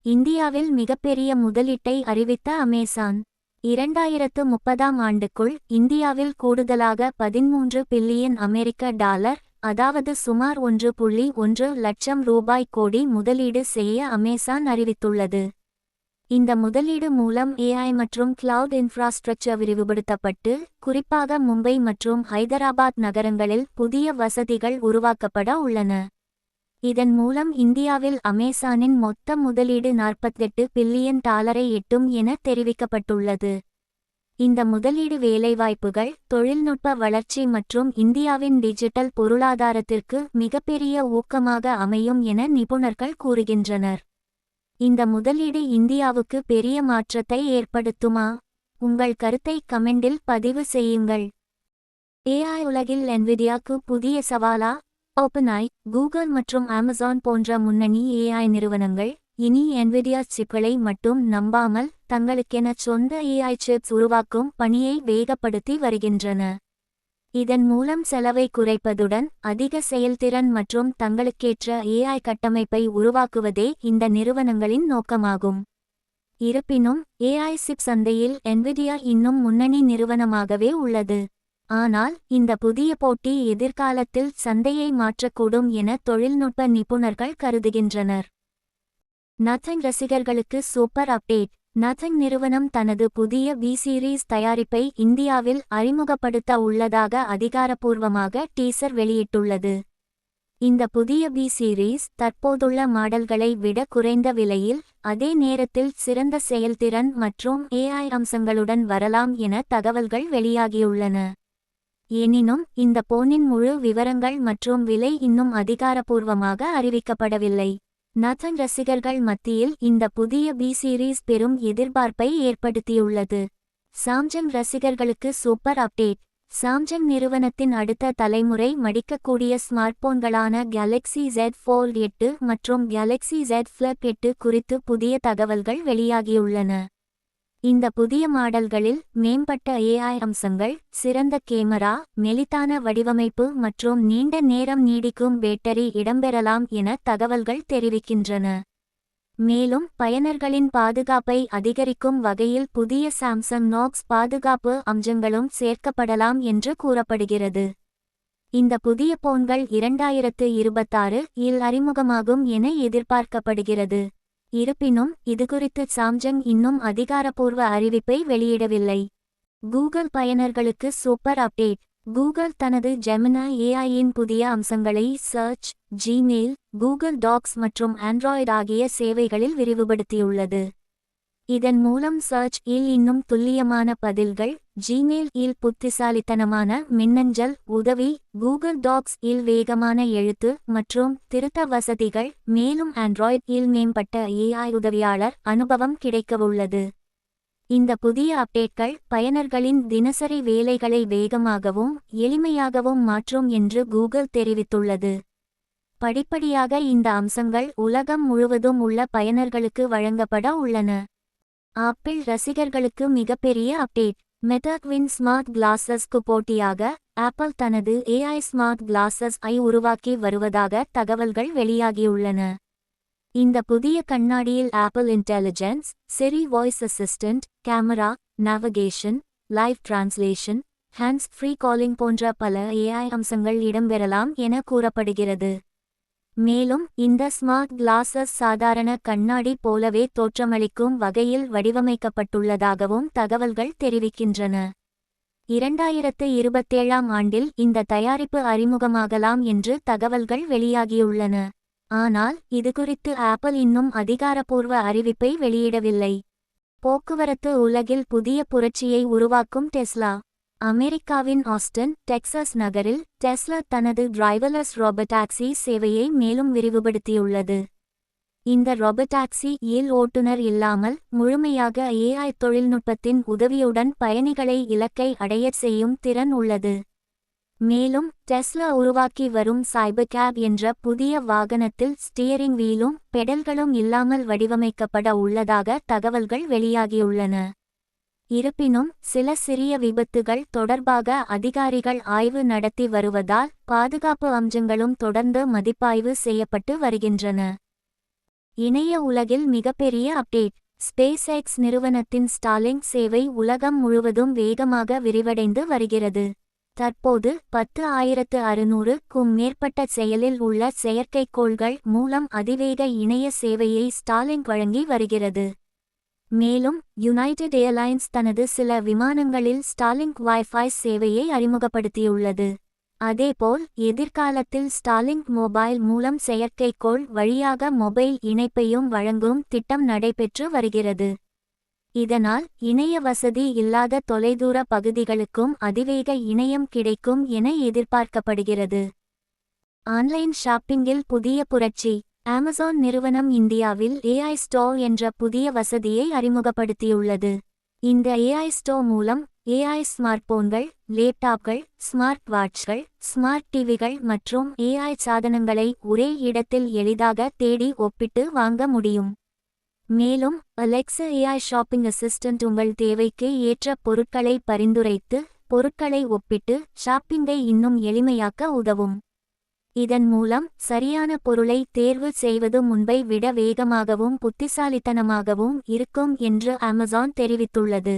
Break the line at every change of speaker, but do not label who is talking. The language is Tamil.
இந்தியாவில் மிகப்பெரிய முதலீட்டை அறிவித்த அமேசான் 2030ஆம் ஆண்டுக்குள் இந்தியாவில் கூடுதலாக 13 பில்லியன் அமெரிக்க டாலர், அதாவது சுமார் 1.1 லட்சம் ரூபாய் கோடி முதலீடு செய்ய அமேசான் அறிவித்துள்ளது. இந்த முதலீடு மூலம் AI மற்றும் கிளவுட் இன்ஃப்ராஸ்ட்ரக்சர் விரிவுபடுத்தப்பட்டு, குறிப்பாக மும்பை மற்றும் ஹைதராபாத் நகரங்களில் புதிய வசதிகள் உருவாக்கப்பட உள்ளன. இதன் மூலம் இந்தியாவில் அமேசானின் மொத்த முதலீடு 48 பில்லியன் டாலரை எட்டும் என தெரிவிக்கப்பட்டுள்ளது. இந்த முதலீடு வேலைவாய்ப்புகள், தொழில்நுட்ப வளர்ச்சி மற்றும் இந்தியாவின் டிஜிட்டல் பொருளாதாரத்திற்கு மிகப்பெரிய ஊக்கமாக அமையும் என நிபுணர்கள் கூறுகின்றனர். இந்த முதலீடு இந்தியாவுக்கு பெரிய மாற்றத்தை ஏற்படுத்துமா? உங்கள் கருத்தை கமெண்டில் பதிவு செய்யுங்கள். AI உலகில் NVIDIAக்கு புதிய சவாலா? OpenAI, கூகுள் மற்றும் அமேசான் போன்ற முன்னணி AI நிறுவனங்கள் இனி NVIDIA சிப்களை மட்டும் நம்பாமல் தங்களுக்கென சொந்த AI சிப்ஸ் உருவாக்கும் பணியை வேகப்படுத்தி வருகின்றன. இதன் மூலம் செலவை குறைப்பதுடன் அதிக செயல்திறன் மற்றும் தங்களுக்கேற்ற AI கட்டமைப்பை உருவாக்குவதே இந்த நிறுவனங்களின் நோக்கமாகும். இருப்பினும் AI சிப் சந்தையில் NVIDIA இன்னும் முன்னணி நிறுவனமாகவே உள்ளது. ஆனால் இந்த புதிய போட்டி எதிர்காலத்தில் சந்தையை மாற்றக்கூடும் என தொழில்நுட்ப நிபுணர்கள் கருதுகின்றனர். நத்திங் ரசிகர்களுக்கு சூப்பர் அப்டேட். நத்திங் நிறுவனம் தனது புதிய V சீரீஸ் தயாரிப்பை இந்தியாவில் அறிமுகப்படுத்த உள்ளதாக அதிகாரப்பூர்வமாக டீசர் வெளியிட்டுள்ளது. இந்த புதிய V சீரீஸ் தற்போதுள்ள மாடல்களை விட குறைந்த விலையில், அதே நேரத்தில் சிறந்த செயல்திறன் மற்றும் AI அம்சங்களுடன் வரலாம் என தகவல்கள் வெளியாகியுள்ளன. எனினும் இந்த போனின் முழு விவரங்கள் மற்றும் விலை இன்னும் அதிகாரப்பூர்வமாக அறிவிக்கப்படவில்லை. நத்திங் ரசிகர்கள் மத்தியில் இந்த புதிய V சீரீஸ் பெரும் எதிர்பார்ப்பை ஏற்படுத்தியுள்ளது. சாம்சங் ரசிகர்களுக்கு சூப்பர் அப்டேட். சாம்சங் நிறுவனத்தின் அடுத்த தலைமுறை மடிக்கக்கூடிய ஸ்மார்ட்போன்களான Galaxy Z Fold 8 மற்றும் Galaxy Z Flip 8 குறித்து புதிய தகவல்கள் வெளியாகியுள்ளன. இந்த புதிய மாடல்களில் மேம்பட்ட AI அம்சங்கள், சிறந்த கேமரா, மெலிதான வடிவமைப்பு மற்றும் நீண்ட நேரம் நீடிக்கும் பேட்டரி இடம்பெறலாம் என தகவல்கள் தெரிவிக்கின்றன. மேலும் பயனர்களின் பாதுகாப்பை அதிகரிக்கும் வகையில் புதிய சாம்சங் Knox பாதுகாப்பு அம்சங்களும் சேர்க்கப்படலாம் என்று கூறப்படுகிறது. இந்த புதிய போன்கள் 2026 இல் அறிமுகமாகும் என எதிர்பார்க்கப்படுகிறது. இருப்பினும் இதுகுறித்து சாம்சங் இன்னும் அதிகாரப்பூர்வ அறிவிப்பை வெளியிடவில்லை. கூகுள் பயனர்களுக்கு சூப்பர் அப்டேட். கூகுள் தனது ஜெமினி AI-இன் புதிய அம்சங்களை சர்ச், ஜிமெயில், கூகுள் டாக்ஸ் மற்றும் ஆண்ட்ராய்டு ஆகிய சேவைகளில் விரிவுபடுத்தியுள்ளது. இதன் மூலம் சர்ச் இல் இன்னும் துல்லியமான பதில்கள், ஜிமெயில் இல் புத்திசாலித்தனமான மின்னஞ்சல் உதவி, கூகுள் டாக்ஸ் இல் வேகமான எழுத்து மற்றும் திருத்த வசதிகள், மேலும் ஆண்ட்ராய்டு இல் மேம்பட்ட AI உதவியாளர் அனுபவம் கிடைக்கவுள்ளது. இந்த புதிய அப்டேட்கள் பயனர்களின் தினசரி வேலைகளை வேகமாகவும் எளிமையாகவும் மாற்றும் என்று கூகுள் தெரிவித்துள்ளது. படிப்படியாக இந்த அம்சங்கள் உலகம் முழுவதும் உள்ள பயனர்களுக்கு வழங்கப்பட உள்ளன. ஆப்பிள் ரசிகர்களுக்கு மிகப்பெரிய அப்டேட். மெட்டா ட்வின் ஸ்மார்ட் கிளாஸஸ்க்கு போட்டியாக ஆப்பிள் தனது AI ஸ்மார்ட் கிளாஸஸ் ஐ உருவாக்கி வருவதாக தகவல்கள் வெளியாகியுள்ளன. இந்த புதிய கண்ணாடியில் Apple Intelligence, Siri voice assistant, camera, navigation, live translation, hands free calling போன்ற பல AI அம்சங்கள் இடம்பெறலாம் என கூறப்படுகிறது. மேலும் இந்த ஸ்மார்ட் கிளாஸஸ் சாதாரண கண்ணாடி போலவே தோற்றமளிக்கும் வகையில் வடிவமைக்கப்பட்டுள்ளதாகவும் தகவல்கள் தெரிவிக்கின்றன. 2027ஆம் ஆண்டில் இந்த தயாரிப்பு அறிமுகமாகலாம் என்று தகவல்கள் வெளியாகியுள்ளன. ஆனால் இதுகுறித்து ஆப்பிள் இன்னும் அதிகாரப்பூர்வ அறிவிப்பை வெளியிடவில்லை. போக்குவரத்து உலகில் புதிய புரட்சியை உருவாக்கும் டெஸ்லா. அமெரிக்காவின் ஆஸ்டன், டெக்சாஸ் நகரில் டெஸ்லா தனது டிரைவர்லெஸ் ரோபோடாக்சி சேவையை மேலும் விரிவுபடுத்தியுள்ளது. இந்த ரோபோடாக்சி இல் ஓட்டுநர் இல்லாமல் முழுமையாக AI தொழில்நுட்பத்தின் உதவியுடன் பயணிகளை இலக்கை அடையச் செய்யும் திறன் உள்ளது. மேலும் டெஸ்லா உருவாக்கி வரும் சைபர்கேப் என்ற புதிய வாகனத்தில் ஸ்டியரிங் வீலும் பெடல்களும் இல்லாமல் வடிவமைக்கப்பட உள்ளதாக தகவல்கள் வெளியாகியுள்ளன. இருப்பினும் சில சிறிய விபத்துகள் தொடர்பாக அதிகாரிகள் ஆய்வு நடத்தி வருவதால் பாதுகாப்பு அம்சங்களும் தொடர்ந்து மதிப்பாய்வு செய்யப்பட்டு வருகின்றன. இணைய உலகில் மிகப்பெரிய அப்டேட். ஸ்பேஸ் எக்ஸ் நிறுவனத்தின் ஸ்டார்லிங்க் சேவை உலகம் முழுவதும் வேகமாக விரிவடைந்து வருகிறது. தற்போது 10,600க்கும் மேற்பட்ட செயலில் உள்ள செயற்கைக்கோள்கள் மூலம் அதிவேக இணைய சேவையை ஸ்டார்லிங்க் வழங்கி வருகிறது. மேலும் யுனைடெட் ஏர்லைன்ஸ் தனது சில விமானங்களில் ஸ்டார்லிங்க் வைஃபை சேவையை அறிமுகப்படுத்தியுள்ளது. அதேபோல் எதிர்காலத்தில் ஸ்டார்லிங்க் மொபைல் மூலம் செயற்கைக்கோள் வழியாக மொபைல் இணைப்பையும் வழங்கும் திட்டம் நடைபெற்று வருகிறது. இதனால் இணைய வசதி இல்லாத தொலைதூர பகுதிகளுக்கும் அதிவேக இணையம் கிடைக்கும் என எதிர்பார்க்கப்படுகிறது. ஆன்லைன் ஷாப்பிங்கில் புதிய புரட்சி. அமேசான் நிறுவனம் இந்தியாவில் AI ஸ்டோர் என்ற புதிய வசதியை அறிமுகப்படுத்தியுள்ளது. இந்த AI ஸ்டோர் மூலம் AI ஸ்மார்ட்போன்கள், லேப்டாப்கள், ஸ்மார்ட் வாட்ச்கள், ஸ்மார்ட் டிவிகள் மற்றும் AI சாதனங்களை ஒரே இடத்தில் எளிதாக தேடி ஒப்பிட்டு வாங்க முடியும். மேலும் அலெக்சா AI ஷாப்பிங் அசிஸ்டன்ட் உங்கள் தேவைக்கு ஏற்ற பொருட்களை பரிந்துரைத்து பொருட்களை ஒப்பிட்டு ஷாப்பிங்கை இன்னும் எளிமையாக்க உதவும். இதன் மூலம் சரியான பொருளை தேர்வு செய்வது முன்பை விட வேகமாகவும் புத்திசாலித்தனமாகவும் இருக்கும் என்று அமேசான் தெரிவித்துள்ளது.